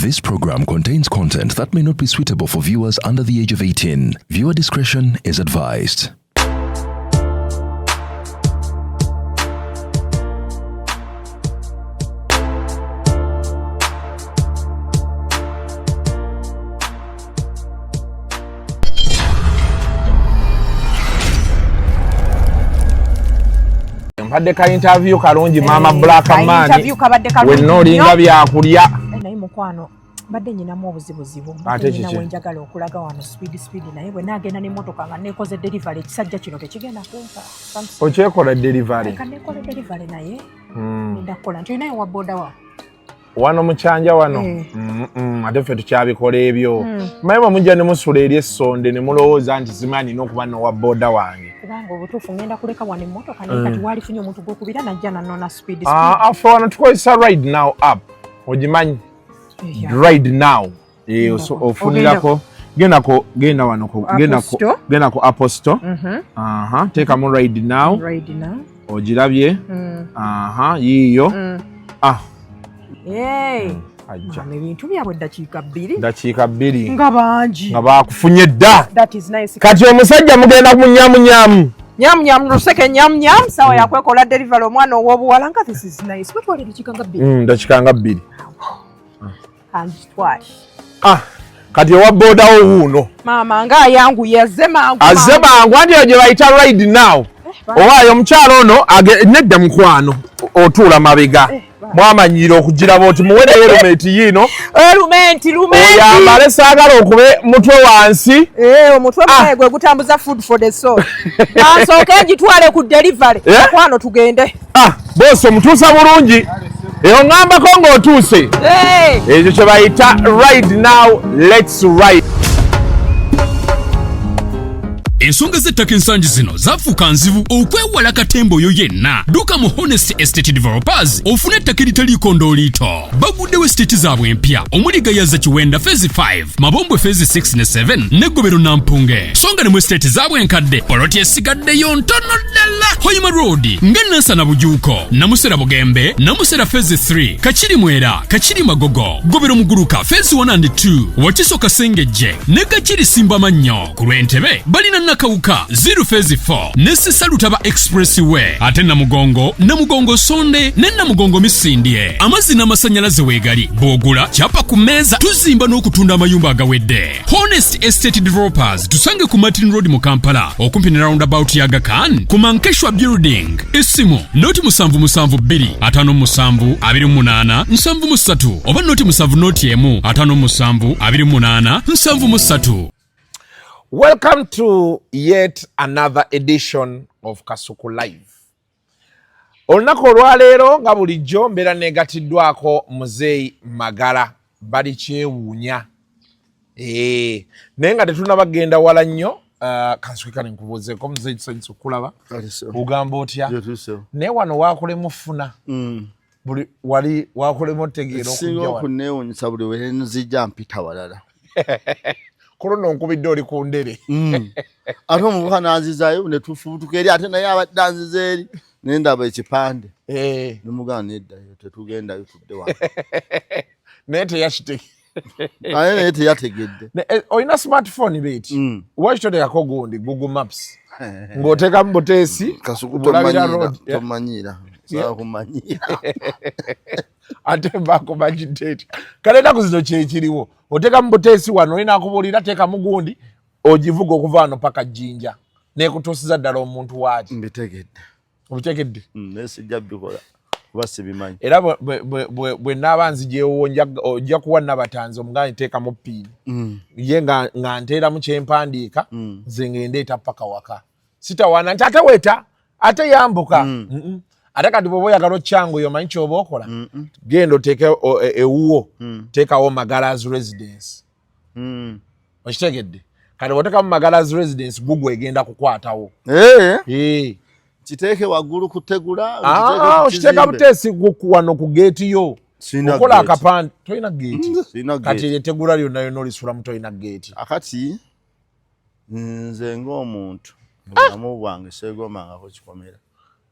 This program contains content that may not be suitable for viewers under the age of 18. Viewer discretion is advised. Mbadde ka interview kalungi mama Black Man. Interview kabadde kalungi. Wenno linga byakulya. Naye mukwano badde nyinamu obuzibuzibu. Ate nyina wenjagala okulaga wano speed naye bwe nagenda n'emmotoka nga nekoze delivery ekisajja kino tekigenda kumpa. Okyekola delivery. Kanekola delivery naye. Ndakola nti naye wa boda wa. Wano mukyanja wano. Ate ffe tukyabikola ebyo. Mayema mujja ne musula eri essonde ne mulowooza nti simanyi n'okuba n'owa boda wange. Kubanga obutuufu ngenda kuleka wano emmotoka naye kati walifunye omuntu gw'okubira najja nanona speed. Afe wano tukozesa ride now app. Ogimanyi? Ride now. Ofunirako. Genda wano genda ku Apple Store. Teekamu ride now. Ride now. Ogirabye. Yiiyo. Ebintu byabwe dakiika bbiri nga bangi nga bakufunye dda. That is nice. Kati omusajja mugenda ku nyamunyamu luseke nyamunyamu sawa yakwekola delivery omwana ow'obuwala nga this is nice. Kwetwala dakiika nga bbiri. Dakiika nga bbiri. And twash. Kati owa boda wo wuuno. Mama nga ayanguye azze mangu anti gye bayita ride now. Owaayo omukyalo ono nedda mukwano otuula mabega. Mwamanyira okugiraba oti muwereyo helmet yino. Helmet. Oyambale saagala okube mutwe wansi. Omutwe gwe gutambuza food for the soul. Ansooke ngitwale ku delivery. Kwano tugende. Boss omutuusa bulungi. Eyo ngambako ng'otuuse. Ekyo kye bayita ride now, let's ride. Ensonga z'ettaka ensangi zino zafuuka nzibu okwewala katemboyo yenna. Dduka mu Honest Estate Developers ofune ettaka eritaliiko ndooliito. Baguddewo estate zaabwe empya omuli Gayaza Kiwenda Phase 5, Mabombwe Phase 6 ne 7 ne Ggobero Nampunge. Songa ne mu estate zaabwe enkadde poloti esigaddeyo ntono ddala. Hoima Road, Ng'Nansana Bujuuko, Namusera Bugembe, Namusera Phase 3, Kachiri Mwera, Kachiri Magogo, Ggobero Muguruka Phase 1 and 2, Wakiso Kasengejje ne Kachiri Simba Mannyo. Ku Lwentebe balina Nakawuka 0 Phase 4 ne Sisalutaba Expressway ate Namugongo Sonde ne Namugongo Misindye. Amazzi n'amasannyalaze weegali bw'ogula kyapa ku mmeeza tuzimba n'okutunda amayumba agawedde. Honest Estate Developers tusange ku Martin Road mu Kampala okumpi ne roundabout ya Aga Khan ku Mankeshwa Building. Essimu noti 772 57 28 73 oba noti 771 57 28 73. Welcome to yet another edition of Kasuku Live. Olunaku olwaleero nga bulijjo mbeera negatiddwako Mzee Magala bali kyewuunya. Naye nga tetunnabagenda wala nnyo. Kanswika nkubuuzeeko Mzee kisanyusa okulaba. Ugamba otya? Naye wano waakolemu funa. Buli wali waakolemu otegeera okujja wano. Singa okunneewuunyisa buli we nzijja mpita walala. Kulono nkubidde oli ku ndere. Ate omuvuka n'anzizaayo ne tufubutuka eri ate naye abadde anziza eri ne ndaba ekipande. Ne mugamba neddayo tetugendayo tudde wano. Naye teyakitegedde. Naye teyategedde. Olina smartphone beeti. Wakitotekako gundi Google Maps. Ng'oteekamu buteesi. Kasuku tomanyira. Saa kumanyira. Ate mbaako bagiteeti. Kale ennaku zino kyekiriwo. Oteekamu buteesi wano olina akubuulira teekamu gundi ogivuga okuva wano paka Jjinja. Neekutuusiza ddala omuntu waaki. Mbitegedde. Obitegedde? Naye sijja bikola. Kuba sibimanyi. Era bwe nnaaba nzijeewo ojja kuwa Nabatanzi omugambi teekamu ppiini. Ye nga nteeramu kyempandiika nze ngendeeta paka waka. Sitawaana nti ate weta ate yambuka. Ate kati bw'oba oyagala okyanguya omanyi ky'oba okola. Genda oteeke ewuwo teekawo Magala's Residence. Okitegedde? Kati bw'oteekamu Magala's Residence Google egenda kukwatawo. Kiteeke waggulu kutegula. Okiteeka buteesi wano ku geeti yo. Okola akapande. Tolina geeti. Kati etegula lyonna yonna olisulamu tolina geeti. Akati nze ng'omuntu obulamu bwange seegomangako kikomera.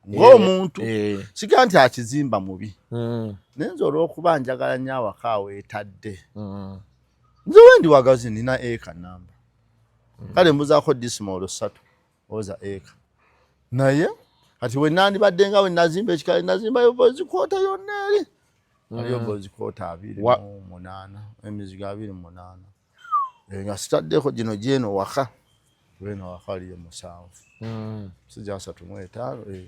ng'omuntu siga nti akizimba mubi nenze olw'okuba njagala nnyo awaka awo etadde nze wendi wagazi nina eka namba kale mbuzaako disimolo 3 oza eka naye kati we nandibadde nga we nazimba ekikale nazimbayo bozikota yonna eri aliyo bozikota 28 emizigo 28 nga sitaddeko gino gyeno waka weno waka aliyo 7 sija 35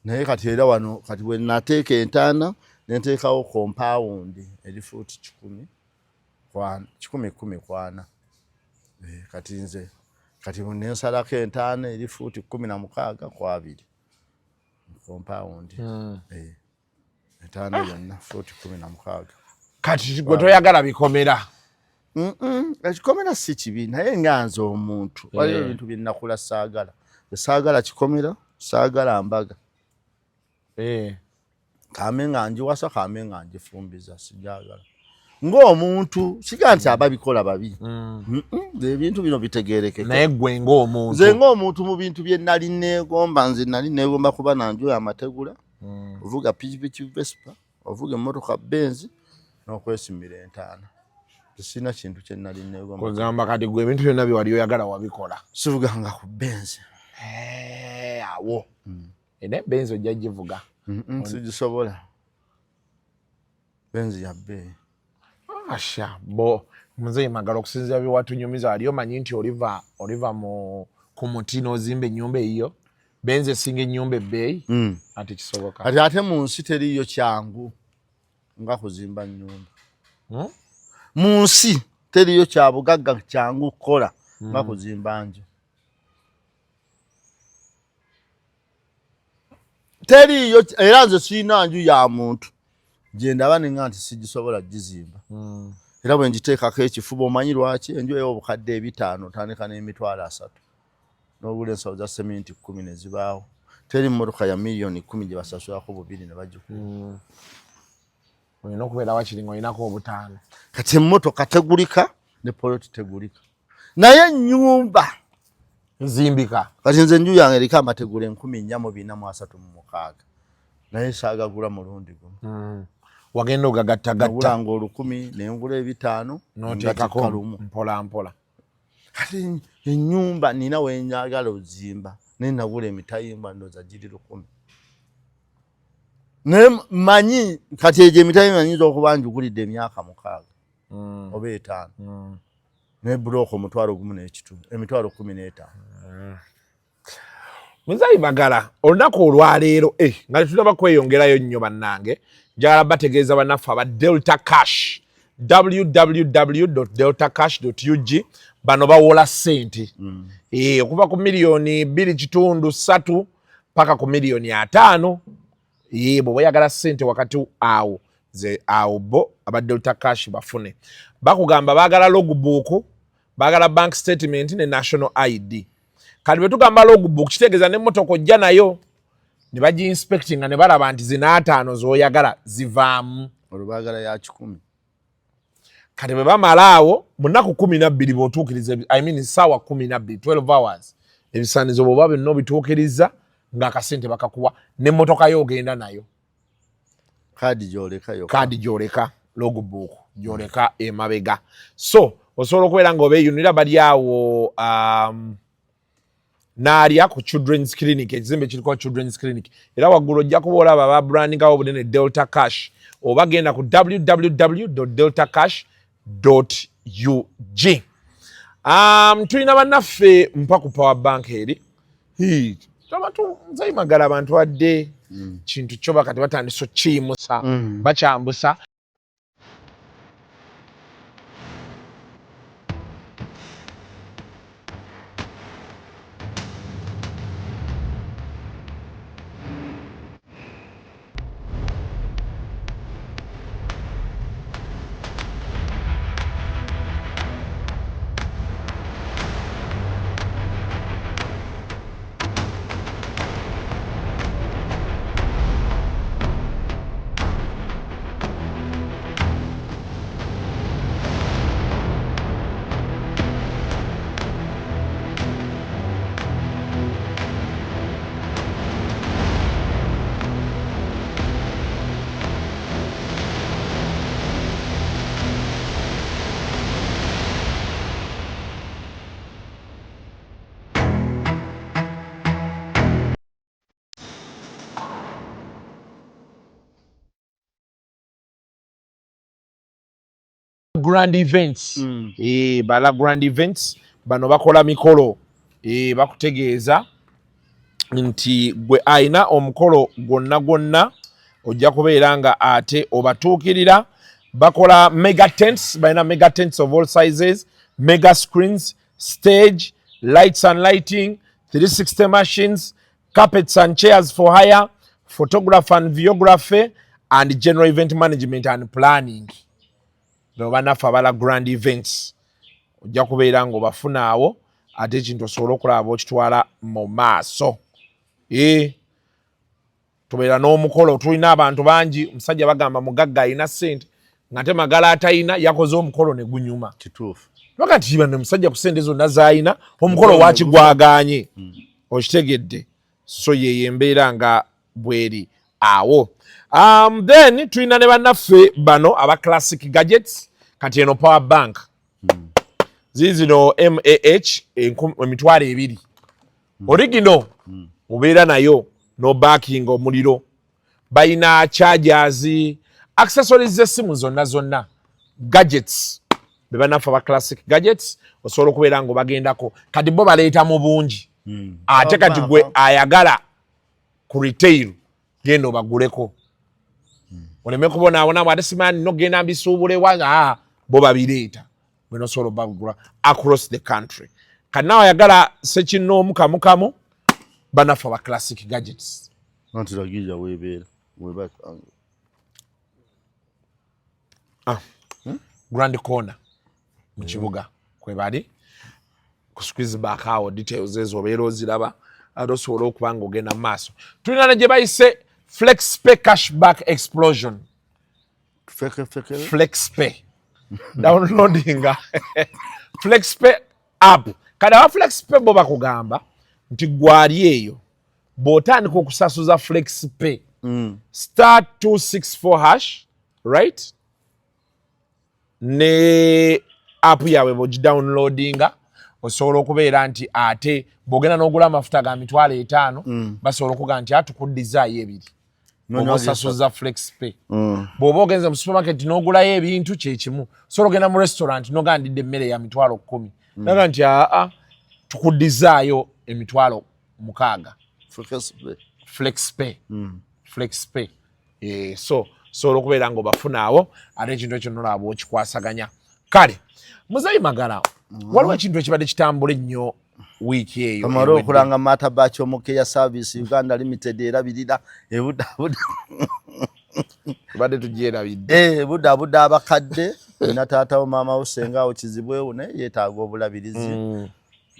naye kati era wano kati we nateeka entaana nenteekawo compound eri fuuti 10 kwana kati nze kati nensalako entaana eri fuuti 16 kwa 2 compound entaana yonna fuuti 16 kati gwe toyagala bikomera ekikomera si kibi naye nganze omuntu waliwo ebintu byenakula saagala kikomera saagala mbaga kame nga njiwasa kame nga njifumbiza sijagala ng'omuntu kiga nti ababikola babi ebintu bino bitegeerekeka naye gwe ng'omuntu nze ng'omuntu mu bintu bye nali neegomba nze nali neegomba kuba nanjoya amategula ovuga pikipiki Vespa ovuga emmotoka Benz n'okwesimira entaana sina kintu kye nali neegomba kwegamba kati gwe ebintu byonna bye wali oyagala wabikola sivuganga ku Benz awo ene Benz ojja givuga sigisobola Benz ya bbeeyi asha bo Mzee Magala okusinzira bye watunyumiza aliyo manyi nti oliva ku muti n'ozimba ennyumba eyo Benz esinga ennyumba ebbeeyi ati kisoboka ate mu nsi teriyo kyangu nga kuzimba nnyumba mu nsi teriyo kya bugagga kyangu kukola nga kuzimba nju teriyo era nze sirina nju ya muntu gye ndaba nenga nti sigisobola gizimba era bwe ngiteekako ekifuba omanyi lwaki enju eyo obukadde 5 otandika n'emitwalo 3 n'obula ensawo za seminti 10 ne zibaawo teri mmotoka ya miliyoni 10 gye basasulako 2 ne bagikuba olina okubeera wakiringa olinako 5 kati emmotoka tegulika ne poloti tegulika naye ennyumba nzimbika kati nze enju yange eriko amategula 1436 naye saagagula mulundi gumu wagenda ogagattagatta ngulanga 1000 nengula 5 n'oteekako mpola mpola kati ennyumba nina wenyagala ozimba naye nagula emitayimba ndoza giri 1000 naye manyi kati egyo emitayimba nyinza okuba njugulidde emyaka 6 oba 5 naye buloko omutwalo gumu n'ekitundu emitwalo 15 Mzee Magala olunaku olwaleero nga tulaba kweyongerayo nnyo bannange njagala bategeeza bannaffe aba Delta Cash www.deltacash.ug bano bawola ssente okuva ku miliyoni 2.3 paka ku miliyoni 5 bwe bayagala ssente wakati awo ze awo bo aba Delta Cash bafune bakugamba baagala logbook baagala bank statement ne national ID kati bwe tugamba logbook kitegeeza n'emmotoka ojja nayo ne bagiinspectinga ne balaba nti zina 5 z'oyagala zivaamu olubagala ya 10 kati bwe bamala awo mu nnaku 12 bw'otuukiriza saawa 12 12 hours ebisaanizo bw'oba byonna obituukiriza ng'akasente bakakuwa n'emmotoka yo ogenda nayo kaadi gyoleka logbook gyoleka emabega so osobola okubeera ng'obeeyunira bali awo n'alya ku Children's Clinic ekizimbe kiriko Children's Clinic era waggulu ojja kuba olaba babrandingawo obunene Delta Cash oba genda ku www.deltacash.ug tulina bannaffe mpa ku power bank eri Mzee Magala abantu wadde kintu kyo bakati batandise okkiyimusa bakyambusa grand events bala grand events bano bakola mikolo bakutegeeza nti gwe aina omukolo gwonna ojja kubeera nga ate obatuukirira. Bakola mega tents, balina mega tents of all sizes, mega screens, stage, lights and lighting, 360 machines, carpets and chairs for hire, photography and videography, and general event management and planning. No banafa bala grand events. Ojja kubeera nga obafuna awo ate ekintu osobola okulaba okitwala mu maaso. Tubeera n'omukolo tulina abantu bangi, omusajja bagamba mugagga alina ssente ng'ate Magala atayina yakoze omukolo ne gunyuma. Kituufu. Lwakati kiba ne musajja ku ssente zonna z'ayina omukolo wakigwagaanye. Okitegedde. So ye embeera nga bweri awo. Then tulina ne bannaffe bano aba classic gadgets kati eno power bank. Zizino MAH emitwalo 2. Original obeera nayo no backing omuliro. Bayina chargers, accessories z'essimu zonna gadgets be bannaffe aba classic gadgets osobola okubeera nga bagendako kati bo baleeta mu bungi ate kati gwe ayagala ku retail genda obaguleko oleme kubonaabonamu ate simanyi nogenda mbisuubule wa bo babireeta bwe nosobola obagula across the country. Kati nawe ayagala sekinnoomu kamukamu bannaffe aba classic gadgets. Ntiragira weebeera webatanga. Grand corner mu kibuga kwe bali ku squeeze back awo details ezo obeera oziraba ate osobola okuba nga ogenda mu maaso. Tulina ne gye bayise FlexPay cashback explosion. FlexPay downloading FlexPay app. Kati aba FlexPay bo bakugamba nti gwali eyo bw'otandika okusasuza FlexPay *264#, right? Ne app yawe bw'ogidownloadinga osobola okubeera nti ate bw'ogenda n'ogula amafuta ga mitwalo 5 basobola okuga nti atukudizaayo 2 bw'oba osasuza FlexPay. Bw'oba ogenze mu supermarket n'ogulayo ebintu kye kimu. Osobola ogenda mu restaurant n'ogandidde emmere ya mitwalo 10 naga nti tukudizaayo emitwalo 6. FlexPay. So osobola okubeera nga obafuna awo ate ekintu ekyo nolaba okikwasaganya. Kale Mzee Magala waliwo ekintu ekibadde kitambula ennyo wiiki eyo amara okulanga mata bachi omukeya service Uganda Limited erabirira ebudabuda bade tugyerabidde budabuda abakadde na taatawo maama Usenga okizibwewo ne yeetaaga obulabirizi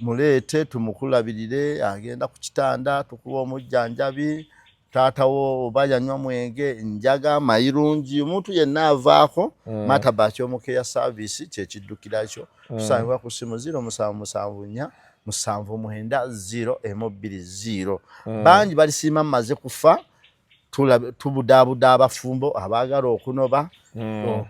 muleete tumukulabirire agenda ku kitanda tukuba omujjanjabi taatawo oba yanywa mwenge njaga mayirungi omuntu yenna avaako mata bachi omukeya service kyekiddukira kyo tusangibwa ku simu 0774 790 bangi balisiima maze kufa tubudabuda abafumbo abagala okunoba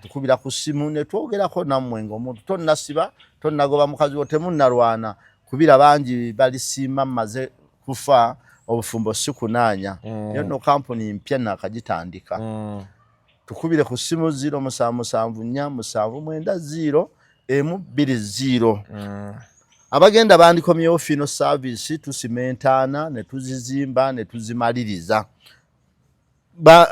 tukubira ku simu ne twogerako nammwe ng'omuntu tonnasiba tonnagoba mukazi wo temunnalwana kubira bangi balisiima maze kufa obufumbo sikunaanya nno kampuni mpya nakagitandika tukubire ku simu 0774 abagenda bandikomyewo fino service tusimentana ne tuzizimba ne tuzimaliriza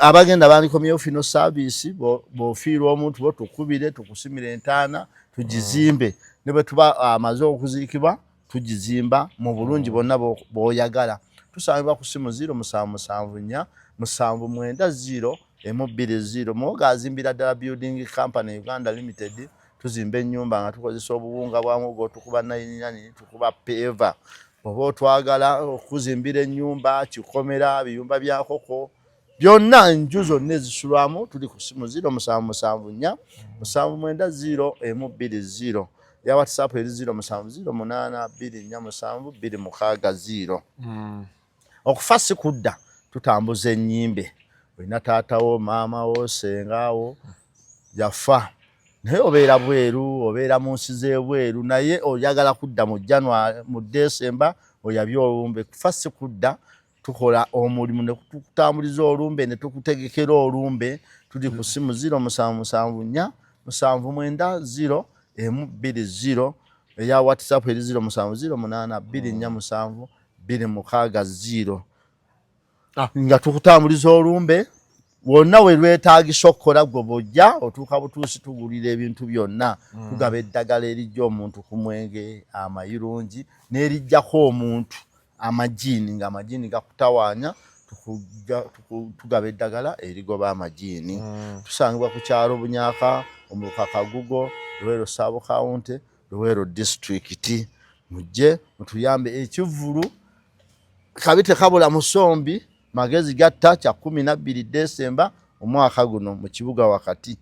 abagenda bandikomyewo fino service bofiirwa omuntu bo tukubire tukusimira entaana tugizimbe ne bwe tuba amaze okuziikibwa tugizimba mu bulungi bonna bw'oyagala tusangibwa ku simu 0774 790 mwoga azimbira ddala building company Uganda Limited tuzimba ennyumba nga tukozesa obuwunga bwa mugo tukuba 99 tukuba peva oba otwagala okuzimbira ennyumba kikomera biyumba bya nkoko byonna enjuzo nezisulwamu tuli ku simu 0774 790 ya WhatsApp eri 0708244760 okufa sikudda tutambuza ennyimbe olina taatawo maamawo sengawo yafa naye obeera bweru obeera mu nsi z'ebweru naye oyagala kudda mu January mu December oyabye olumbe kufa sikudda tukola omulimu ne tukutambuliza olumbe ne tukutegekera olumbe tuli ku simu 0774 790 120 eya WhatsApp eri 0708 247 nga tukutambuliza olumbe wonna we lwetaagisa okukola gwe bojja otuuka butuusi tugulira ebintu byonna tugaba eddagala erijja omuntu ku mwenge amayirungi n'erijjako omuntu amajiini ng'amajiini gakutawaanya tugaba eddagala erigoba amajiini tusangibwa ku kyalo Bunyaka omuluka Kagugo Luweero Sabo County Luweero District mujje mutuyambe ekivulu kabite kabula musombi magezi gatta kya 12 Desemba omwaka guno mu kibuga wakati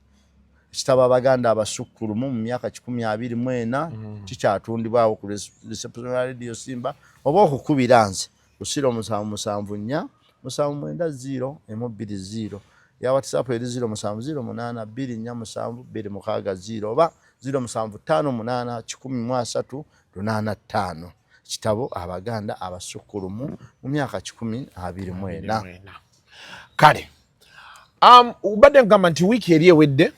kitaba baganda abasukkulumu mu myaka 2024 kikyatundibwawo ku reception radio Simba oba okukubira nze kusiro 770 790 120 ya WhatsApp eri 0708 247 oba 0758 kitabo abaganda abasukkulumu mu myaka 1024 kale ubadde ngamba nti wiiki eri ewedde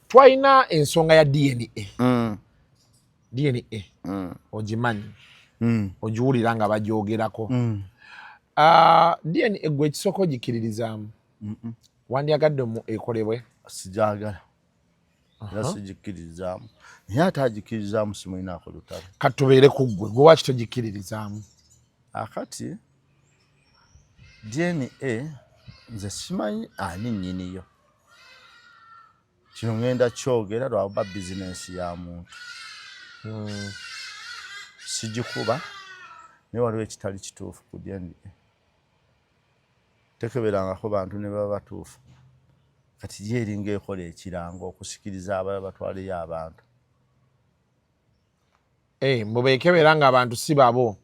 twalina ensonga ya DNA ogimanyi ogiwulira nga bagyogerako DNA gwe ekisoko gikiririzaamu wandyagadde ekolebwe sijagala era sigikiririzaamu naye ate agikiririzaamu simulinaako lutalo kati tubeere ku ggwe gwe waki togikiririzaamu akati DNA nze simanyi ani nnyiniyo kino ngenda kyogera lwakuba bizinensi ya muntu sigikuba naye waliwo ekitali kituufu ku DNA tekeberangako bantu ne baba batuufu kati yeeringa ekola ekirango okusikiriza abalala batwaleyo abantu mbwebekebera nga abantu si babo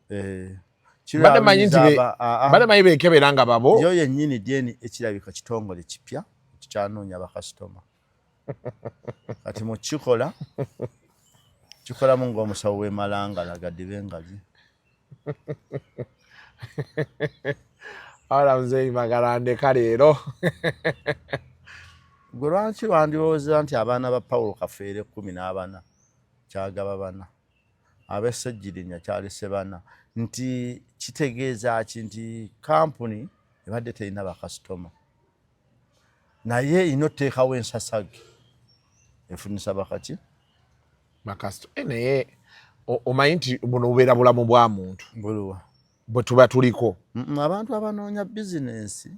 bade manyi bekebera nga babo yo yennyini DNA ekirabika kitongole kipya kikyanoonya bakasitoma kati mukikola kikolamu ng'omusawo w'emalangala gadde bengazi ala Mzee Magala ndeka leero gwe lwaki wandowooza nti abaana ba Paulo Kafeere 14 kyagaba bana ab'essejjirinya kyalese bana nti kitegeeza ki nti kampuni ebadde terina bakasitoma naye inoteekawo ensasage efunisa bakaki bakasitoma naye omanyi nti buno bubeera bulamu bwa muntu buluwa bwe tuba tuliko abantu abanoonya bizinensi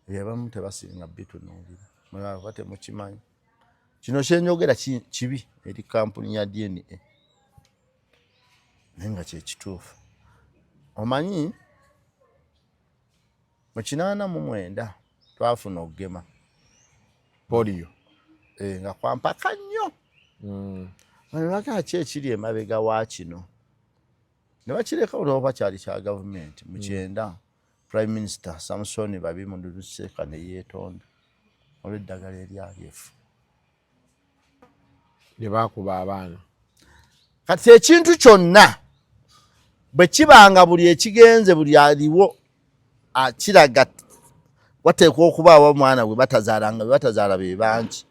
abamu tebasinga bitunuulira mwaba temukimanyi kino kyenyogera kibi eri kampuni ya DNA naye nga kyekituufu omanyi mu 89 twafuna okugema polio nga kwampaka nnyo lwaki ki ekiri emabega wa kino ne bakireka olwoba kyali kya gavumenti mu 9 Prime Minister Samson Babimunduseka ne yeetonda olw'eddagala eryalyefu lye baakuba abaana kati ekintu kyonna bwe kibanga buli ekigenze buli aliwo akiraga wateekwa okubaawo omwana bwe batazaalanga bwe batazaala be bangi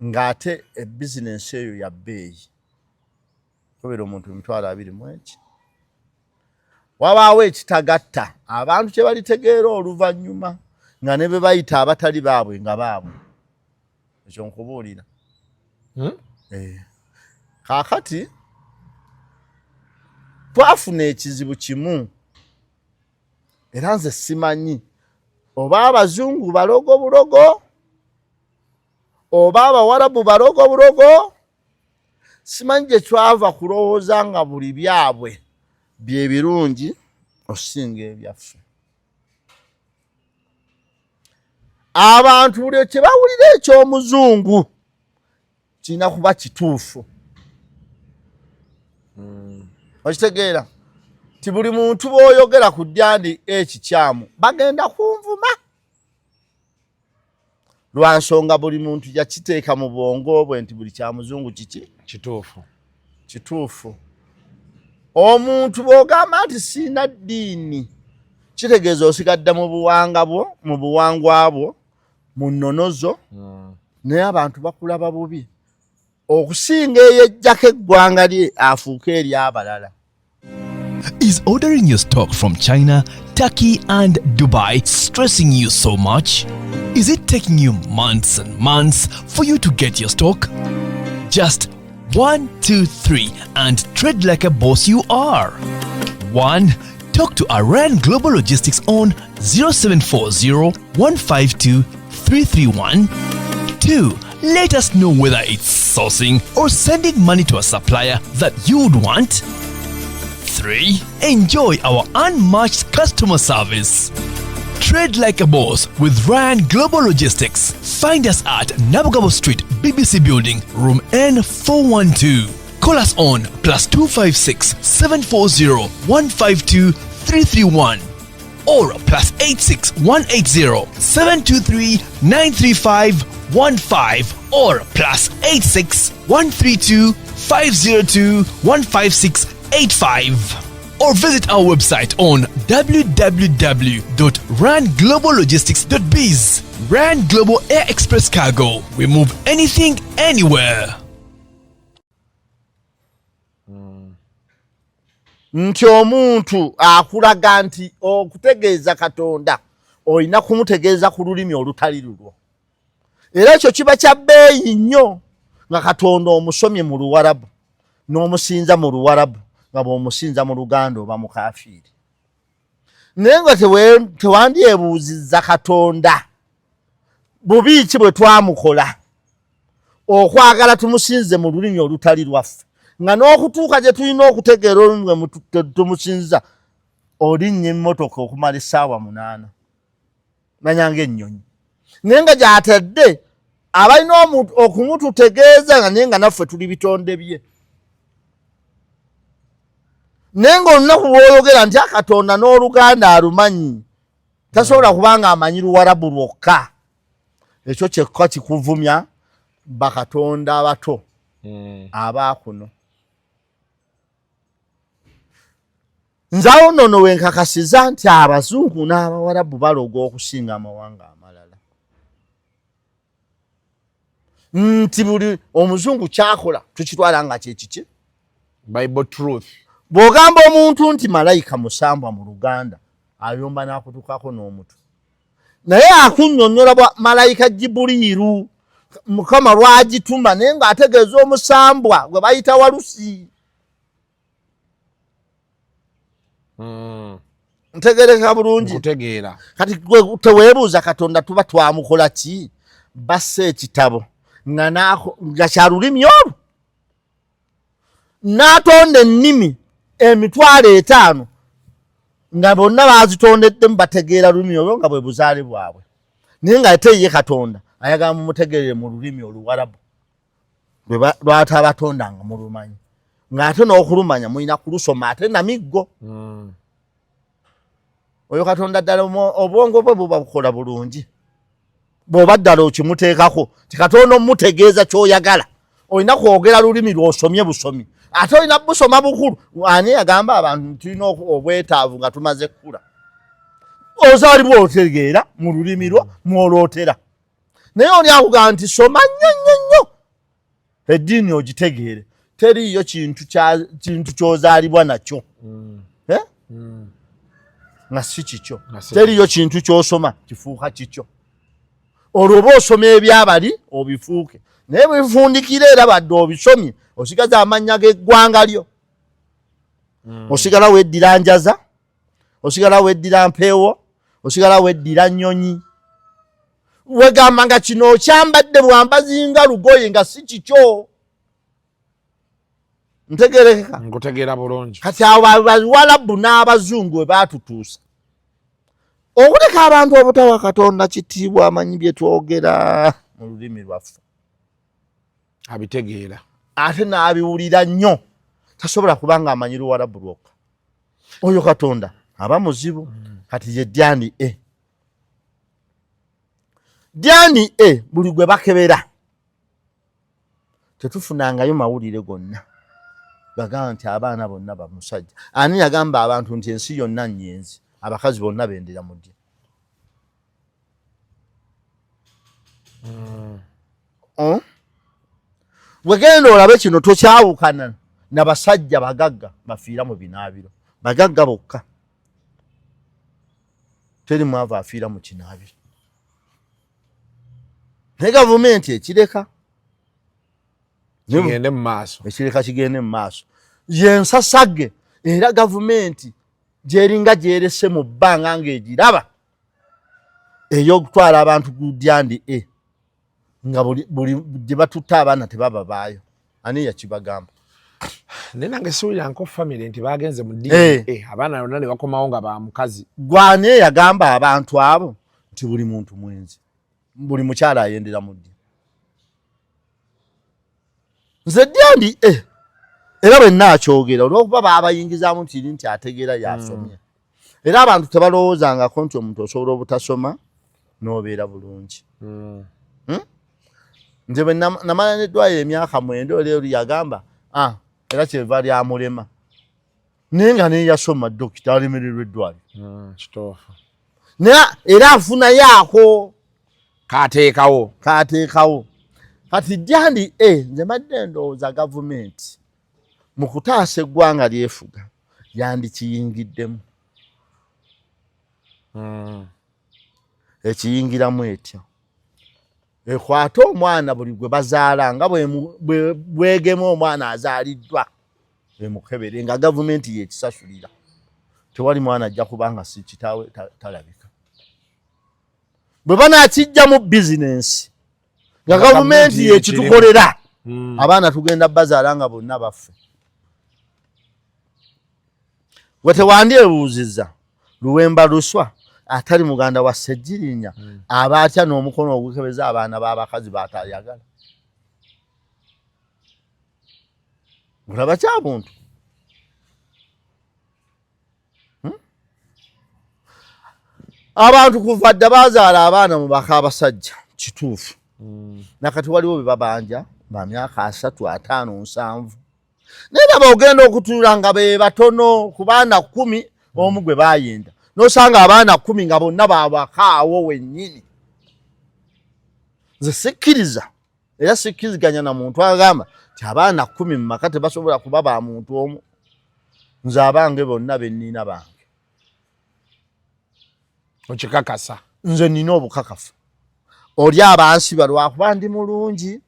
ng'ate ebizinensi eyo ya bbeeyi kubeera omuntu 21 wabaawo ekitagatta abantu kye balitegeera oluvannyuma nga ne be bayita abatali baabwe nga baabwe ekyo nkubuulira kaakati twafuna ekizibu kimu era nze simanyi oba abazungu balogo bulogo oba abawarabu balogo bulogo simanyi gye twava kulowooza nga buli byabwe bye birungi okusinga ebyaffe abantu buli kye bawulira eky'omuzungu kirina kuba kituufu okitegeera ti buli muntu bw'oyogera ku ddandi ekikyamu bagenda kunvuma lwa nsonga buli muntu yakiteeka mu bwongo bwe nti buli kya muzungu kiki kituufu omuntu bw'ogamba nti siina ddiini kitegeeza osigadde mu buwangwa bwo mu nnonozo naye abantu bakulaba bubi okusinga eyejjako eggwanga lye afuuka eri abalala. Is ordering your stock from China, Turkey and Dubai stressing you so much? Is it taking you months and months for you to get your stock? Just 1, 2, 3 and trade like a boss you are. 1. Talk to Iran Global Logistics on 0740 152 331. 2. Let us know whether it's sourcing or sending money to a supplier that you would want. 3. Enjoy our unmatched customer service. Trade like a boss with Ryan Global Logistics. Find us at Nabugabo Street, BBC Building, room N412. Call us on +256 740 152 331 or +86 180 723 935 15 or +86 132 502 156 85 or visit our website on www.rangloballogistics.biz. Rand Global Air Express Cargo. We move anything, anywhere. Nti omuntu akulaga nti okutegeeza Katonda olina kumutegeeza ku lulimi olutali lulwo. Era ekyo kiba kya bbeeyi nnyo nga Katonda omusomye mu Luwarabu n'omusinza mu Luwarabu nga bw'omusinza mu Luganda oba mu Kafiiri. Naye nga tewandyebuuzizza Katonda bubi ki bwe twamukola okwagala tumusinze mu lulimi olutali lwaffe, nga n'okutuuka gye tulina okutegeera olulimi lwe tumusinza olinnye emmotoka okumala essaawa 8 manya ng'ennyonyi. Naye nga gy'atedde abalina okumututegeeza nga naye nga naffe tuli bitonde bye. Naye ng'olunaku lw'oyogera nti Katonda n'Oluganda alumanyi, tasobola kubanga amanyi Luwarabu lwokka. Ekyo kyekka kikuvumya bakatonda abato abaakuno. Nzawo nno wenkakasiza nti Abazungu n'Abawarabu baloga okusinga amawanga amalala. Nti buli Omuzungu kyakola tukitwala nga kye kiki? Bible truth. Bw'ogamba omuntu nti malayika musambwa mu Luganda ayomba n'akutukako n'omutwe. Naye akunnyonnyola malayika Jibuliiru Mukama lw'agituma naye ng'ategeeza omusambwa gwe bayita Walusi. Ntegereka bulungi. Kutegeera. Kati teweebuuza Katonda tuba twamukola ki? Basse ekitabo nga kya lulimi olwo. N'atonda ennimi 5,000 nga bonna baazitondedde bategeera lulimi olwo nga bwe buzaale bwabwe. Naye nga ate ye Katonda ayagala mumutegeerere mu lulimi Oluwarabu lw'atabatondanga mulumanyi. Ng'ate n'okulumanya mulina kulusoma ate namiggo. Oyo Katonda ddala obwongo bwe buba bukola bulungi. Bw'oba ddala okimuteekako ti Katonda omutegeeza ky'oyagala olina kwogera lulimi lw'osomye busomi. Ate olina busoma bukulu. Ani yagamba abantu tulina obwetaavu nga tumaze kkula. Ozaalibwa otegeera mu lulimi lwo mw'olootera. Naye oli akugamba nti soma nnyo eddiini ogitegeere. Teriiyo kintu ky'ozaalibwa nakyo. Nga si kikyo. Teriiyo kintu ky'osoma kifuuka kikyo. Olwo oba osoma ebyabali obifuuke. Naye bwebifundikira era badde obisomye osigaza amannya g'eggwanga lyo. Osigala weddira njaza, osigala weddira mpeewo, osigala weddira nnyonyi. Wegamba nga kino okyambadde bwambazi nga lugoye nga si kikyo. Ntegereka? Nkutegeera bulungi. Kati abo Abawarabu n'Abazungu we baatutuusa okuleka abantu obutawa Katonda kitiibwa amanyi bye twogera mu lulimi lwaffe. Abitegeera. Ate n'abiwulira nnyo. Tasobola kubanga amanyi Luwarabu lwokka. Oyo Katonda aba muzibu. Kati ye Dyani E. Dyani E buli gwe bakebera tetufunangayo mawulire gonna bagamba nti abaana bonna bamusajja. Ani yagamba abantu nti ensi yonna nnyenzi abakazi bonna bendera mu ddya? wegenda olabe kino tokyawukana n'abasajja bagagga bafiira mu binaabiro bagagga bokka teri mwava afiira mu kinaabiro ne gavumenti ekireka kigende mu maaso ekireka kigende mu maaso yensasage era gavumenti gyeringa gyerese mu bbanga ng'egiraba ey'okutwala abantu ku dyandi nga buli gye batutta abaana tebababaayo ani yakibagamba naye nange siwulira family nti bagenze mu ddiini abaana yonna ne bakomawo nga ba mukazi gwani yagamba abantu abo nti buli muntu mwenzi buli mukyala ayendera mu ddiini nze dyandi era bwe naakyogera olw'okuba baabayingizaamu nti ategeera yasomye era abantu tebalowoozangako nti omuntu osobola obutasoma n'obeera bulungi nze bwe namala n'eddwaliro emyaka 9 olero yagamba era kyeva lyamulema naye nga naye yasoma dokita alemererwa eddwaliro kituufu naye era afuna yaako kateekawo kati dyandi nze madde ndowooza gavumenti mu kutaasa eggwanga lyefuga yandikiyingiddemu ekiyingiramu etya ekwate omwana buli gwe bazaala nga bwegemu omwana azaaliddwa emukebere nga gavumenti yekisasulira tewali mwana ajja kubanga si kitaawe talabika bwe banaakijja mu bizinensi nga gavumenti yekitukolera abaana tugenda bazaala nga bonna baffe we tewandyebuuziza Luwemba Luswa atali muganda wa Ssejjirinya aba atya n'omukono ogukebeza abaana b'abakazi batayagala olaba kyabuntu abantu kuva dda bazaala abaana mu baka abasajja kituufu nakati waliwo be babanja ba myaka 3, 5, 7 naye laba ogenda okutuula nga be batono ku baana 10 omu gwe bayenda nosanga abaana 10 nga bonna babakaawo wennyini nze sikkiriza era sikkiriziganya na muntu agamba ti abaana 10 mu maka tebasobola kuba ba muntu omu nze abange bonna bennina bange okikakasa nze nina obukakafu oli abansiba lwakuba ndi mulungi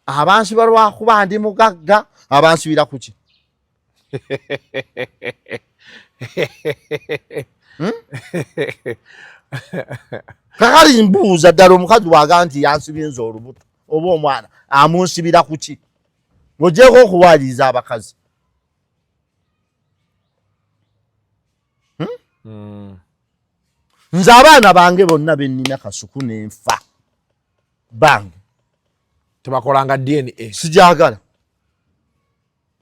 abansiba lwakuba ndi mugagga abansibira kuki kakali mbuuza ddala omukazi waga nti yansibye nze olubuto oba omwana amunsibira kuki ogyeko okuwaliriza abakazi nze abaana bange bonna bennina kasuku n'enfa bange tebakolanga DNA sijagala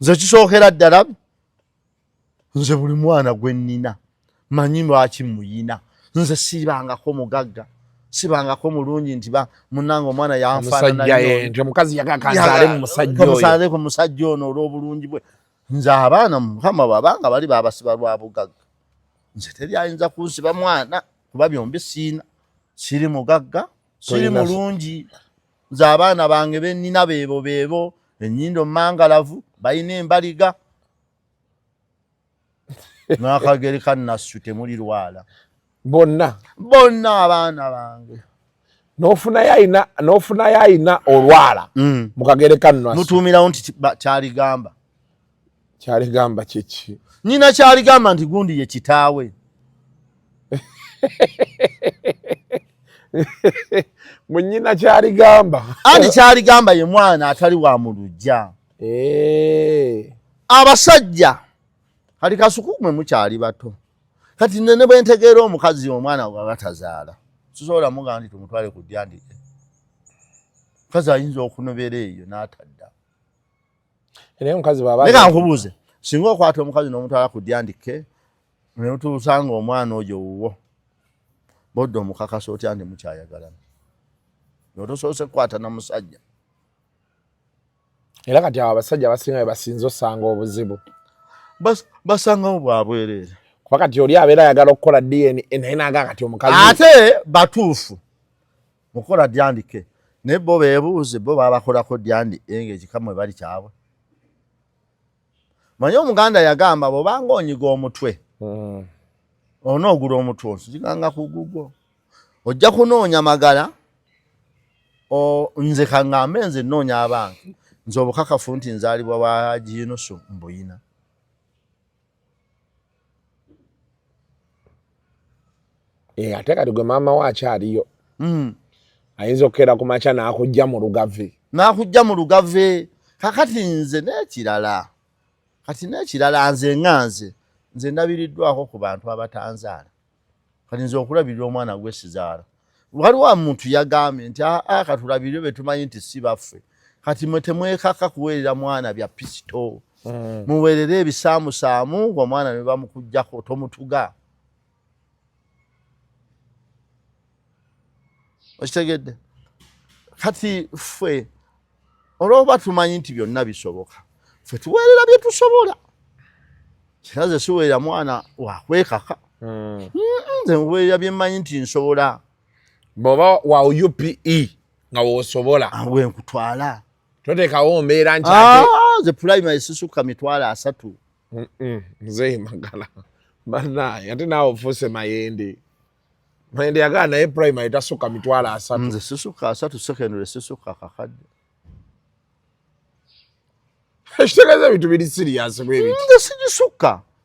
nze kisookera ddala nze buli mwana gwe nnina manyi lwaki muyina nze sibangako mugagga sibangako mulungi nti munange omwana yanfaanana omukazi yagakanzaale mu musajja oyo kamusaale ku musajja ono olw'obulungi bwe nze abaana mukama babanga bali babasiba lwa bugagga nze teri ayinza kunsiba mwana kuba byombi siina siri mugagga siri mulungi nze abaana bange bennina beebo ennyindo mangalavu balina embaliga n'akagere kannasu temuli lwala bonna abaana bange n'ofunayo ayina olwala mu kagere kannasu mutuumirawo nti kyarigamba kiki nyina kyarigamba nti gundi ye kitaawe mwenyina kyarigamba anti kyarigamba ye mwana atali wa mu luggya abasajja kati kasuku mwe mukyali bato kati ne bwe ntegeera omukazi omwana gwagatazaala sisobola mugamba nti tumutwale ku dyandike mukazi ayinza okunobera eyo n'atadda naye omukazi baba leka nkubuuze singa okwata omukazi n'omutwala ku dyandike ne mutuusanga omwana oyo wuwo bodde omukakasa otya ndi mukyayagalana otosoose kukwata na musajja era kati abo abasajja abasinga be basinza osanga obuzibu basangamu bwabwereere kuba kati oli abeera ayagala okukola DNA naye naaga kati omukazi ate batuufu mukola dyandike ne bo beebuuze bo babakolako dyandi ng'ekikamwe bali kyabwe. Manyi Omuganda yagamba bw'obanga onyiga omutwe onoogula omutwe osiganga ku gugwo ojja kunoonya Magala nze kaŋŋambe nze nnoonya abange nze obukakafu nti nzaalibwa bwa Ginusu mbuyina. Ate kati gwe maama we akyaliyo ayinza okukeera ku makya n'akujja mu lugave kakati nze n'ekirala nze nze ndabiriddwako ku bantu abatanzaala kati nze okulabirira omwana gwe sizaala. Waliwo muntu yagambye nti katulabirire be tumanyi nti si baffe kati mwe temwekaka kuweerera mwana bya pisito muweerere ebisaamusaamu omwana ne bamukujjako tomutuga. Okitegedde kati ffe olwoba tumanyi nti byonna bisoboka ffe tuweerera bye tusobola. Kiraze siweerera mwana wakwekaka nze nweerera bye mmanyi nti nsobola. Bw'oba wa UPE nga w'osobola bwe nkutwala toteekawo mbeera nti nze primary sisukka 3. Mzee Magala bannaaye ate naawe ofuuse mayende yagala naye primary tasukka 3. Nze sisukka 3 secondary sisukka kakadde. Ekitegeeza ebintu biri serious bwe biti.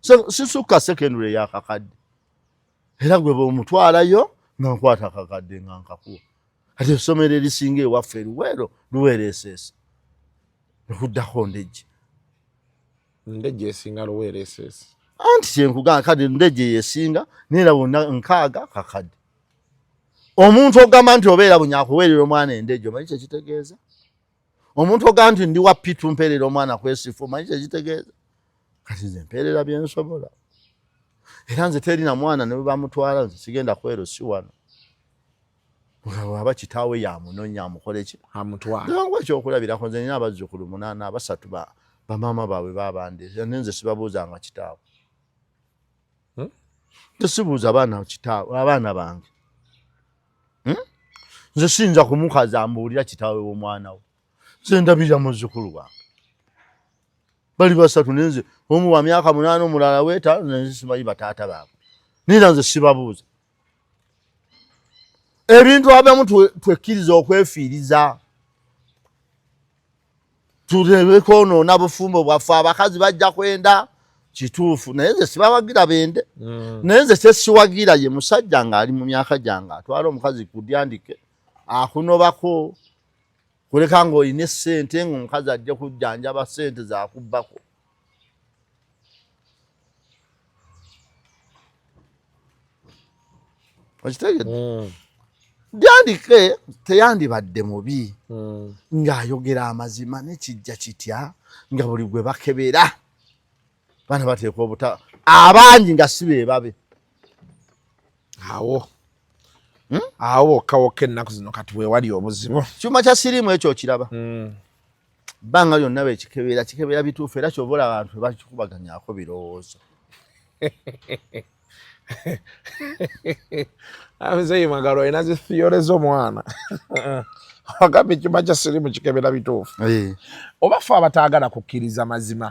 Nze sisukka secondary ya kakadde era gwe bw'omutwalayo nga nkwata kakadde nga nkakuwa. Ate essomero erisinga ewaffe Luweereesesi okuddako ndejje esinga Luweereesesi anti kyenkugamba kati ndejje yesinga neera wonna 6 kakadde. Omuntu ogamba nti obeera bunyakuweerera omwana endejje omanyi kyekitegeeza? Omuntu ogamba nti ndi wa pitu mpeerera omwana kwesifu omanyi kyekitegeeza? Kati nze mpeerera bye nsobola era nze terina mwana ne bwe bamutwala nze sigenda kwerosi wano. Aba kitaawe yamunonya amukole ki amutwala nangwa ekyokulabirako nze nina abazzukulu 8 abasatu bamaama baabwe babandeeza nze sibabuuzanga kitaawe. Tesibuuza abaana bange. Nze siyinza kumukaza ambuulira kitaawe w'omwana we nze ndabirira muzzukulu wange bali basatu nenze omu wa myaka 8 omulala weeta nenze simanyi bataata baabwe nira nze sibabuuza. Ebintu abamu twekkiriza okwefiiriza tulebeko noona bufumbo bwaffe abakazi bajja kwenda kituufu naye nze sibawagira bende naye nze kyesiwagira ye musajja ng'ali mu myaka gyange atwala omukazi ku dyandike akunobako kuleka ng'olina essente ng'omukazi ajja kujjanjaba ssente zakubbako. Okitegedde? Dyandike teyandibadde mubi ng'ayogera amazima nekijja kitya nga buli gwe bakebera baana bateeka obuta abangi nga si be babe. Awo okawokka ennaku zino kati weewali obuzibu. Kyuma kya siriimu ekyo okiraba bbanga lyonna kikebera bituufu era kyobola abantu bakikubaganyako birowoozo. Mzee Magala olina zifiyole z'omwana agamba ekyuma kya siriimu kikebera bituufu. Oba ffe abataagala kukkiriza mazima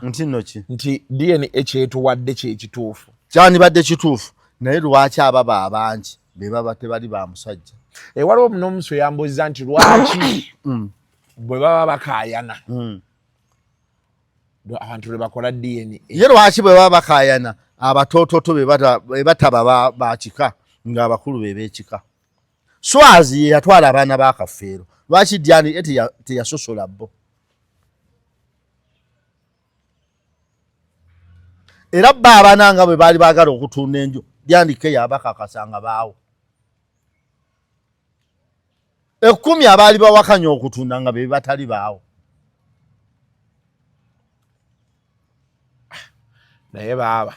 nti DNA kyetuwadde kyekituufu kyandibadde kituufu naye lwaki ababa abangi be baba tebali ba musajja? Waliwo n'omusu yambuuza nti lwaki bwe baba bakaayana abantu lwe bakola DNA ye lwaki bwe baba bakaayana abatoototo be bataba bakika ng'abakulu be beekika. Swazi ye yatwala abaana ba Kafeero lwaki Dyani teyasosola bo? Era bba abaana nga bwe baali baagala okutunda enju Dyandike yabakakasanga baawo 10 abaali bawakanya okutunda nga be batali baawo. naye baaba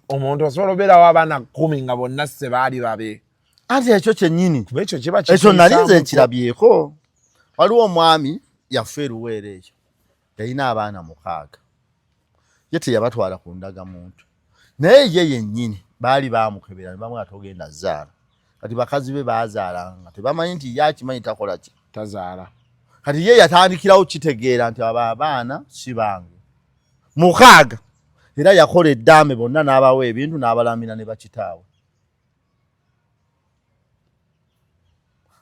omuntu osobola obeerawo abaana 10 nga bonna se baali babe. Anti ekyo kyennyini ekyo kiba ekyo nali nze nkirabyeko. Waliwo omwami yafa eruweera ekyo yalina abaana 6 ye teyabatwala ku ndagamuntu naye ye yennyini baali baamukebera ne bamwata ogenda zaala kati bakazi be baazaalanga tebamanyi nti yakimanyi takola ki tazaala kati ye yatandikirawo kitegeera nti abo abaana si bange 6 era yakola eddaame bonna n'abawa ebintu n'abalamira ne bakitaawe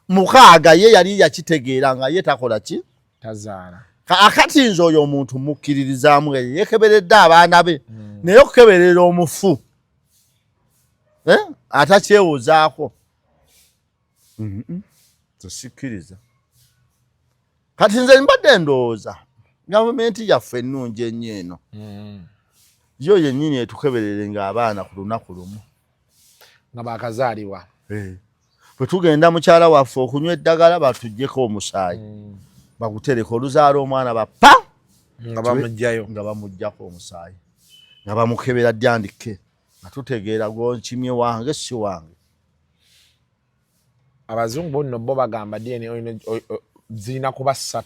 6 ye yali yakitegeera nga ye takola ki tazaala akati nze oyo omuntu mukkiririzaamu yekeberedde abaana be naye okukeberera omufu atakyewuzaako tosikkiriza kati nze mbadde ndowooza gavumenti yaffe ennungi ennyo eno yo yennyini etukeberere ng'abaana ku lunaku lumu nga baakazaalibwa bwe tugenda mukyala waffe okunywa eddagala batuggyeko omusaayi bagutereka oluzaala omwana bappa nga bamugjayo nga bamuggyako omusaayi nga bamukebera ddandike nga tutegeera gwonkimye wange si wange abazungu bonno bo bagamba DNA zirina kuba 3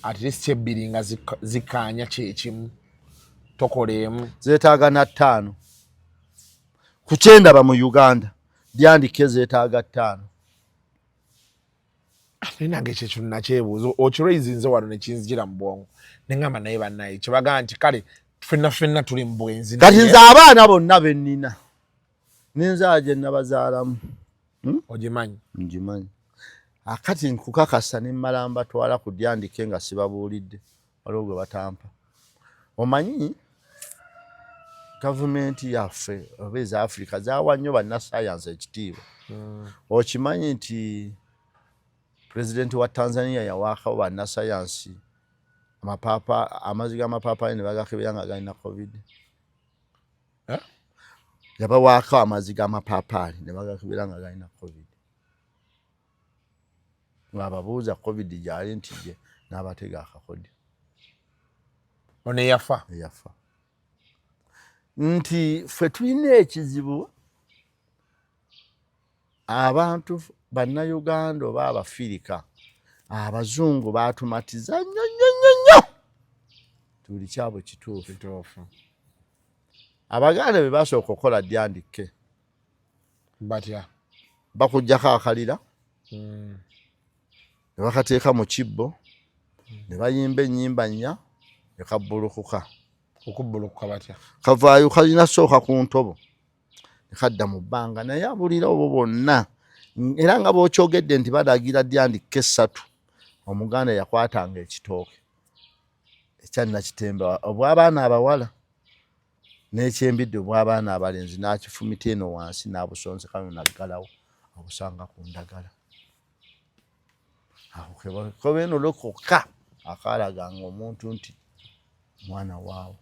at least 2 nga zikaanya kyekimu tokola emu zeetaaga na 5 ku 9 ba mu Uganda dyandike zeetaaga 5 nange ekyo nakyebuuza okirweizinze wano nekinzijira mu bwongo neŋŋamba naye bannaye kyebagaa nti kale ffenna tuli mu bwenzi kati nze abaana bonna bennina n'enzala gye nabazaalamu ogimanyi ngimanyi akati nkukakasa ne mmala mbatwala ku dyandike nga sibabuulidde waliwo gwe batampa omanyi gavumenti yaffe oba eza Africa zaawa nnyo bannasayansi ekitiibwa okimanyi nti pulezidenti wa Tanzania yawaakawo bannasayansi amazzi g'amapaapaali ne bagakebera nga galina covid yabawaako amazzi g'amapaapaali ne bagakebera nga galina covid ng'ababuuza covid gyali nti gye n'abatega akakodi ono eyafa nti ffe tulina ekizibu abantu bannayuganda oba abafirika abazungu baatumatiza nnyo tuli kyabwe kituufu abaganda be basooka okukola dyandike batya bakuggyako akalira ne bakateeka mu kibbo ne bayimba ennyimba 4 ne kabbulukuka okubbulukuka batya kavaayo kalina sooka ku ntobo ne kadda mu bbanga naye abulira obwo bonna era nga bw'okyogedde nti badagira dyandike 3 omuganda yakwatanga ekitooke ekyanakitemba obw'abaana abawala n'ekyembidde obw'abaana abalenzi n'akifumita eno wansi n'abusonsekayo naggalawo obusanga ku ndagala koba eno lokokka akaalaganga omuntu nti mwana waawo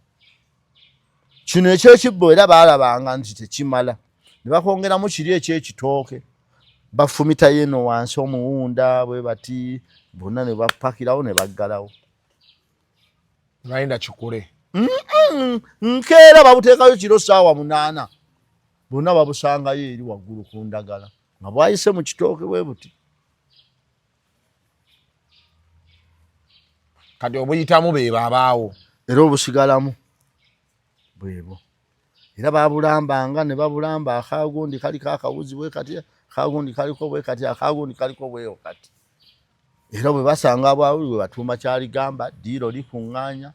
kino ekyekibbo era baalabanga nti tekimala ne bakongeramu kiri ekyekitooke bafumitayo eno wansi omuwunda bwe bati bonna ne bapakirawo ne baggalawo balinda kikule nkeera babuteekayo kiro 8 bonna babusangayo eri waggulu ku ndagala nga bwayise mu kitooke bwe buti kati obuyitamu beebo abaawo era obusigalamu bwebo era babulambanga ne babulamba akaagundi kaliko akawuzi bwe kati akaagundi kaliko bwe kati akaagundi kaliko bweyo kati era bwe basanga abawuli bwe batuuma kyaligamba ddiiro likuŋŋaanya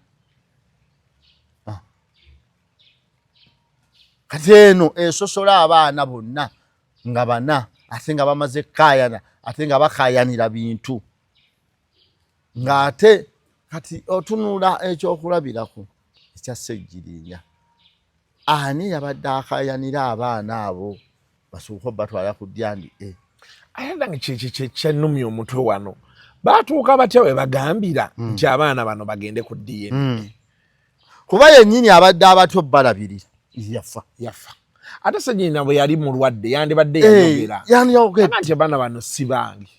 kati eno esosola abaana bonna nga 4 ate nga bamaze kaayana ate nga bakaayanira bintu ng'ate kati otunula ekyokulabirako ekya Ssejjirinya ani yabadde akaayanira abaana abo basooka batwala ku dyandike ate nange kyennumya omutwe wano baatuuka batya we bagambira nti abaana bano bagende ku DNA kuba yennyini abadde abato balabirira yafa ate Ssejjirinya bwe yali mulwadde yandibadde yayogera nti abaana bano si bange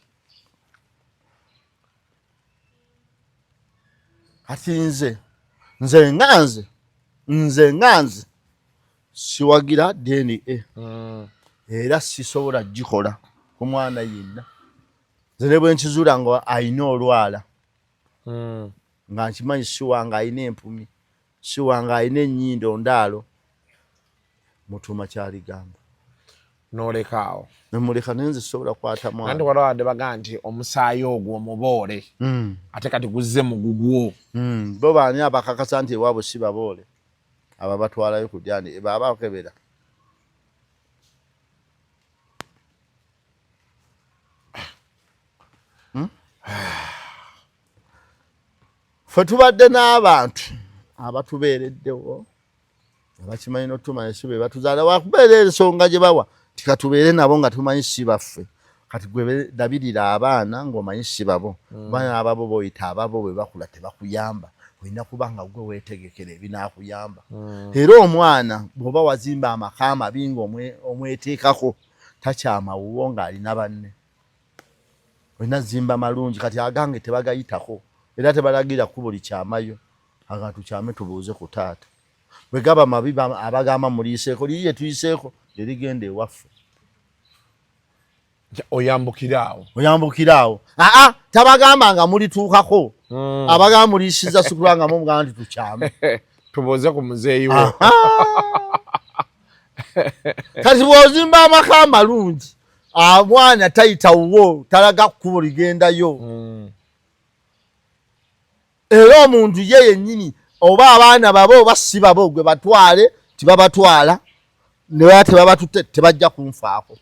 kati nze nganze siwagira DNA era sisobola gikola ku mwana yenna nze ne bwe nkizuula nga ayina olwala nga nkimanyi si wange ayina empumi si wange ayina ennyindo ndaalo mutuuma kyaligamba nolekaawo nemuleka nenze sobola kwata mwana nanti walawadde baga nti omusaayi ogwo omuboole ate kati guzze mu gugwo bo baani abakakasa nti ewaabwe si baboole aba batwalayo ku jjandi baba bakebera fe tubadde n'abantu abatubeereddewo abakimanyi n'otumanyi si be batuzaala wakubeera ensonga gye bawa tikatubeere nabo nga tumanyi si baffe kati gwe dabirira abaana ng'omanyi si babo baana ababo boyita ababo bwe bakula tebakuyamba olina kuba nga gwe weetegekera ebinaakuyamba era omwana bw'oba wazimba amaka amabi ng'omweteekako takyamawuwo ng'alina banne olina zimba malungi kati agange tebagayitako era tebalagira ku buli kyamayo aga tukyame tubuuze ku taata bwe gaba mabi abagamba muliiseeko liye tuyiseeko erigenda ewaffe oyambukiraawo tabagamba nga mulituukako abagamba muliisiza sikulanga mugamba nti tukyame tubuuze ku muzeeyiwo kati bw'ozimba amaka amalungi mwana tayitawuwo talaga kkubo ligendayo era omuntu ye yennyini oba abaana babo oba si babo gwe batwale tibabatwala newa tebabatutte tebajja kunfaako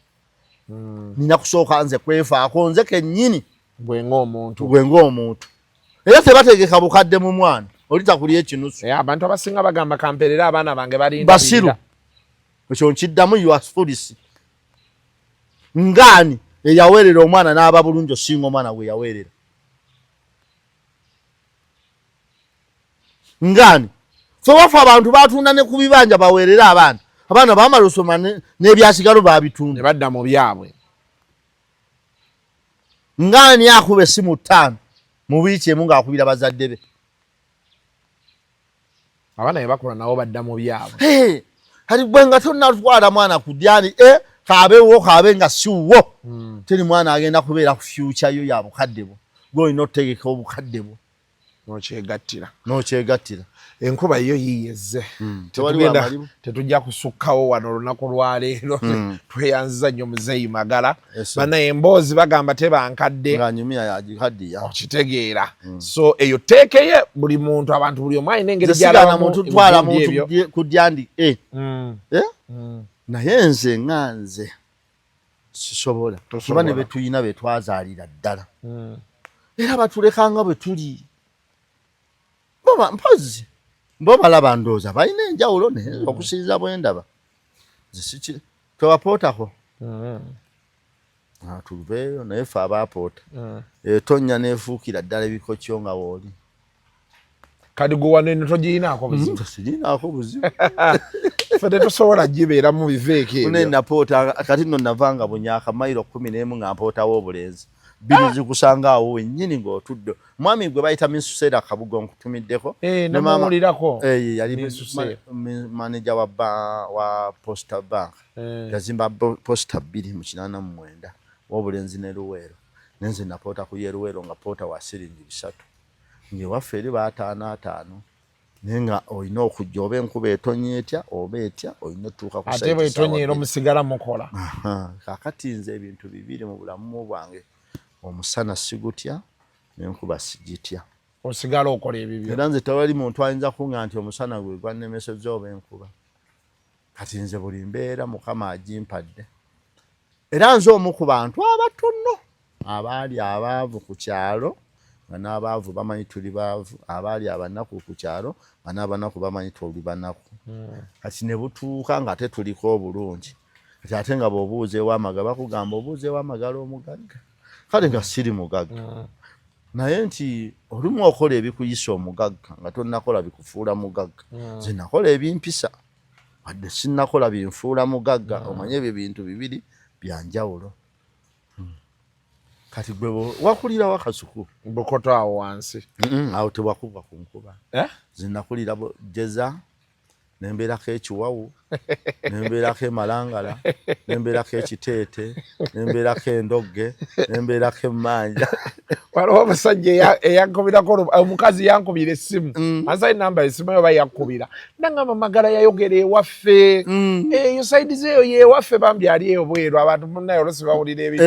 nina kusooka nze kwefaako nze kennyini gwe ng'omuntu era tebategeka bukadde mu mwana olita kulya ekinusu abantu abasinga bagamba kamperera abaana bange basiru ekyo nkiddamu yuasfulisi ngaani eyaweerera omwana n'aba bulungi osinga omwana gwe yaweerera ngaani fe wafe abantu batunda ne ku bibanja baweerera abaana bamala osoma n'ebyasigalo babitunda ne badda mu byabwe ngaani akuba essimu 5 mu wiiki emu ng'akubira bazadde be abaana bebakula nabo badda mu byabwe kati gwe nga tonnatwala mwana ku dyani kaabe nga siwo teri mwana agenda kubeera ku future yo ya bukadde bwo gw'olina otegeka obukadde bwo n'okyegattira enkuba yo yiyezze tetujja kusukkawo wano olunaku lwaleero tweyanziza nnyo Mzee Magala banaye emboozi bagamba tebankadde okitegeera so eyo teekeye buli muntu abantu buli omu alina engeri gyalamuntutwala ku dyandi naye nze nga nze sisobola kuba ne betuyina betwazaalira ddala era batulekanga bwe tuli mpozi bo balaba ndooza balina enjawulo naye okusinza bwendaba twebapootako tuveeyo naye fe abaapoota etonnya neefuukira ddala ebikokyo nga wooli kadi gwe wano togirinaako buzibu sigirinaako buzibu fe tetusobola gibeera mu biveeko ebyo napoota kati nno navanga bunyaaka mayiro 11 nga mpootawo obulenzi biri zikusanga awo wennyini ng'otudde mwami gwe bayita Minsusera Kabugo nkutumiddeko namawulirako yali manager wa Posta Bank yazimba posta 2 mu 89 w'obulenzi ne Luweero nenze napoota ku ye Luweero nga poota wa siringi 3 ng'ewaffe eri baataano naye nga olina okujja oba enkuba etonnya etya oba etya olina otuuka ku ate bwetonnyera omusigala mukola kaakati nze ebintu bibiri mu bulamu bwange omusana sigutya n'enkuba sigitya osigala okola ebibyo era nze tewali muntu ayinza kunga nti omusana gwe gwannemesezza oba enkuba kati nze buli mbeera Mukama agimpadde era nze omu ku bantu abatono abaali abaavu ku kyalo nga n'abaavu bamanyi tuli baavu abaali abanaku ku kyalo nga n'abanaku bamanyi tuli banaku kati ne butuuka nga tetuliko obulungi kati ate nga bw'obuuza ew'amagala bakugamba obuuza ew'amagala omugagga kale nga siri mugagga naye nti olumu okola ebikuyisa omugagga nga tonnakola bikufuula mugagga nze nakola ebimpisa wadde sinnakola binfuula mugagga omanye ebyo bintu bibiri byanjawulo kati gwe wakulira wakasuku bukoto awo wansi awo tewakuva ku nkuba nze nakulira jeza nembeerako ekiwawu nembeerako emalangala nembeerako ekiteete nembeerako endogge nembeerako emmanja. waliwo omusajja eyankubirako omukazi yankubira essimu ansayi namba essimu eyo bayakubira nangamba Magala yayogera ewaffe eyo saidi zeeyo yewaffe bambi ali eyo bweru abantu munaye olusi bawulira ebitu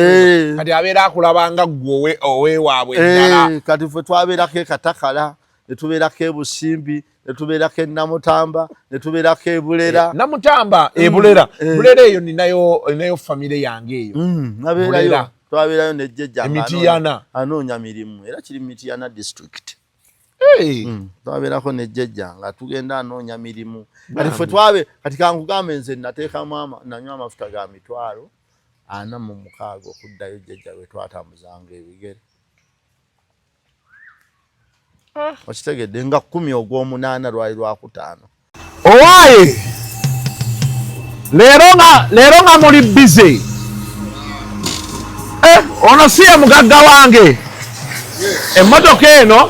kati abeera akulabanga ggwe oweewaabwe ddala kati ffe twabeerako ekatakala netubeerako ebusimbi netubeerako enamutamba netubeerako ebulera namutamba ebulera bulera eyo ninayo famire yange eyo nabeerayo twabeerayo nejjejja emitiyana anoonya mirimu era kiri Mitiyana district twabeerako nejjejja nga tugenda anoonya mirimu kati ffe twabe kati kankugambe nze nateekamu nanywa amafuta ga 46,000 okuddayo jjejja we twatambuzanga ebigere okitegedde nga 10 ogw'omunaana lwali lwakutaano owaaye leero nga muli bize ono si ye mugagga wange emmotoka eno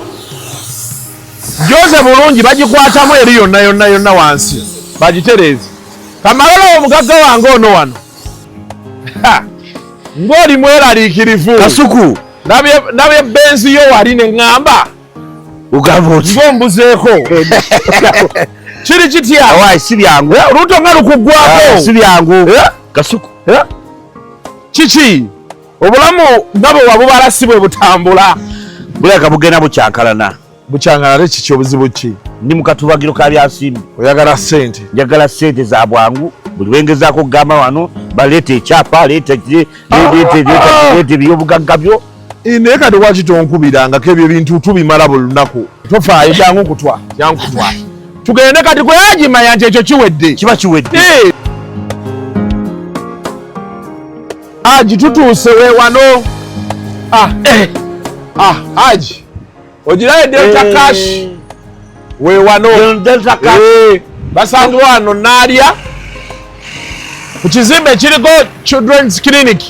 gyoze bulungi bagikwatamu eri yonna wansi bagitereeze kamalala omugagga wange ono wano ng'oli mweraliikirivu Kasuku nabye benzi yo wali ne ŋŋamba ugamba oti ng'ombuzeeko kiri kitya awaye si byangu oluuto nga lukuggwako si byangu Kasuku kiki obulamu nga bwe wabubala si bwe butambula buleka bugenda bukyankalana bukyankalana kiki obuzibu ki ndi mu katubagiro ka byasimbi oyagala ssente njagala ssente za bwangu buli wengezaako okugamba wano baleeta ekyapa leeta ebyobugagga byo naye kati waki tonkubirangako ebyo bintu tubimala buli lunaku tofaayo jangu kutwa tugende kati gwe yagimanya nti ekyo kiwedde kiba kiwedde Aji tutuuse weewano Aji ogirayo Delta Cash weewano Delta Cash basanze wano naalya ku kizimbe ekiriko Children's Clinic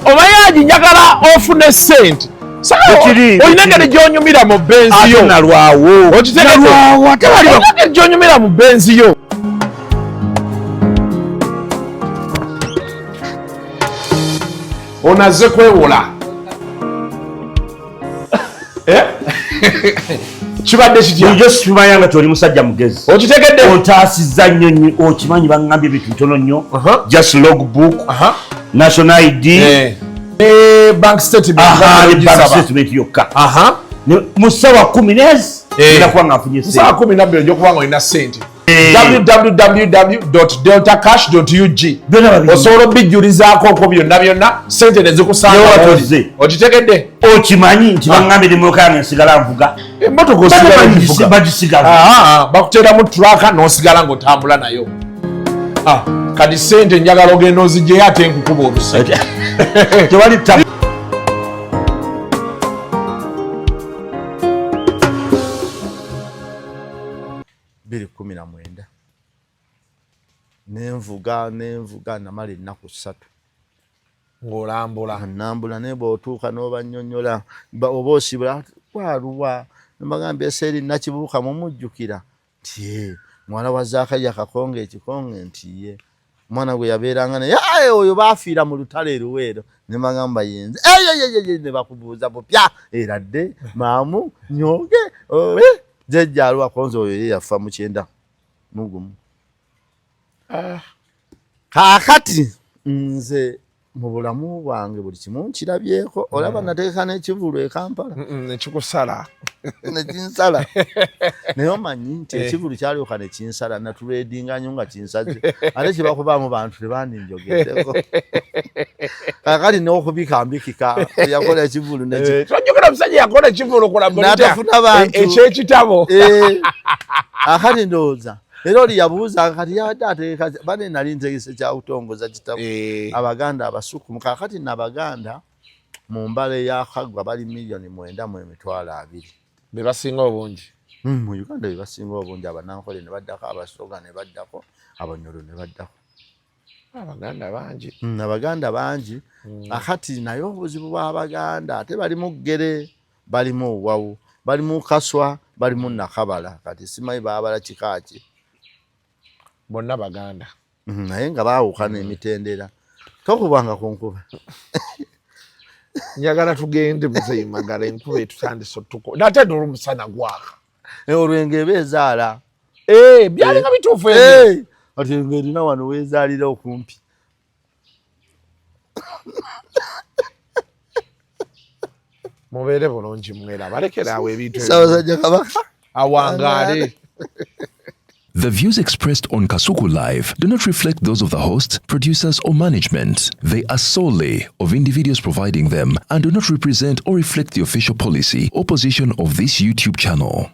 omanyi Aji njagala ofune ssente olina engeri gy'onyumira mu benzi yo nalwawo olina engeri gy'onyumira mu benzi yo onaze kwewola kibadde kityo sikimanya nga toli musajja mugezi okitegedde ontaasizza nnyo okimanyi baŋŋambye ebintu ntono nnyo just logbook national ID bank statement yokka mu ssaawa 10 nezi era kuba nga nfunye ssaawa 12 ojja olina ssente www.deltacash.ug osobola obijjulizaako byonna ssente ne zikusanga okitegedde okimanyi nti baŋŋambye emmotoka yange nsigala nvuga emmotoka bagisigala bakuteeramu turaka n'osigala ng'otambula nayo kati ssente njagala ogenda ozigyeyo ate nkukuba oluseke tewali 2019 nenvuga namala ennaku 3 ng'olambula naye bw'otuuka n'obanyonnyola oba osibula waluwa nembagambye eseeri nakibuuka mumujjukira nti mwana wa Zakariya Kakonge ekikonge nti ye mwana gwe yabeeranga naye oyo baafiira mu lutale Luweero nembagamba yenze ne bakubuuza bupya eradde maamu nyoge jjajja alwa konze oyo ye yafa mu 9 mugumu kaakati nze mu bulamu bwange buli kimu nkirabyeko olaba nateeka n'ekivulu e Kampala nekikusala nekinsala naye omanyi nti ekivulu kyalyoka nekinsala natuleedinga nnyo nga kinsaze ate kyebakubaamu bantu tebaninjogeddeko kaakati n'okubikambikika yakola ekivulu tojjukira omusajja yakola ekivulu natafuna bantu ekyekitabo akati ndowooza era oli yabuuza kati yabadde ateeka bane nali ntegese kyawutongoza kitabo abaganda abasukkumu kaakati n'abaganda mu mbala eyakaggwa bali 9,200,000 be basinga obungi mu Uganda be basinga obungi abanankole ne baddako abasoga ne baddako abanyolo ne baddako abaganda bangi akati naye obuzibu bw'abaganda ate balimu ggere balimu owawu balimu kaswa balimu nakabala kati simanyi baabala kikaaki bonna baganda naye nga baawukana emitendera tokubanga ku nkuba njagala tugende Mzee Magala enkuba etutandise otuko nate n'olumusana gwaka olwenge ebeezaala byali nga bituufu ati ng'erina wano weezaalira okumpi mubeere bulungi mwera balekeraawo ebintu Ssaabasajja Kabaka awangaale. The views expressed on Kasuku Live do not reflect those of the host, producers, or management. They are solely of individuals providing them and do not represent or reflect the official policy or position of this YouTube channel.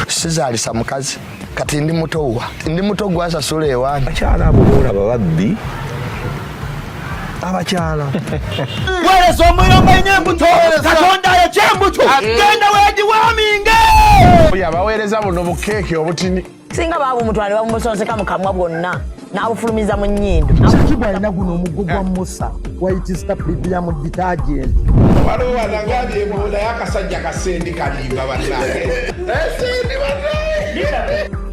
Sizalisa mukazi kati ndi muto gwasasula ewange akyala abulula bababbi abakyala wereso omuyomba enyembuto katonda yekyembuto genda wegiwaminge yabaweereza buno bukeeke obutini singa baabo omutwale bamusonseka mu kamwa bwonna n'abufulumiza mu nnyindo kibwa alina guno omuggo gwa musa wayitista biblia mu detergent waliwo wanagambye ebola y'akasajja kasendi kalimba bannange esendi bannange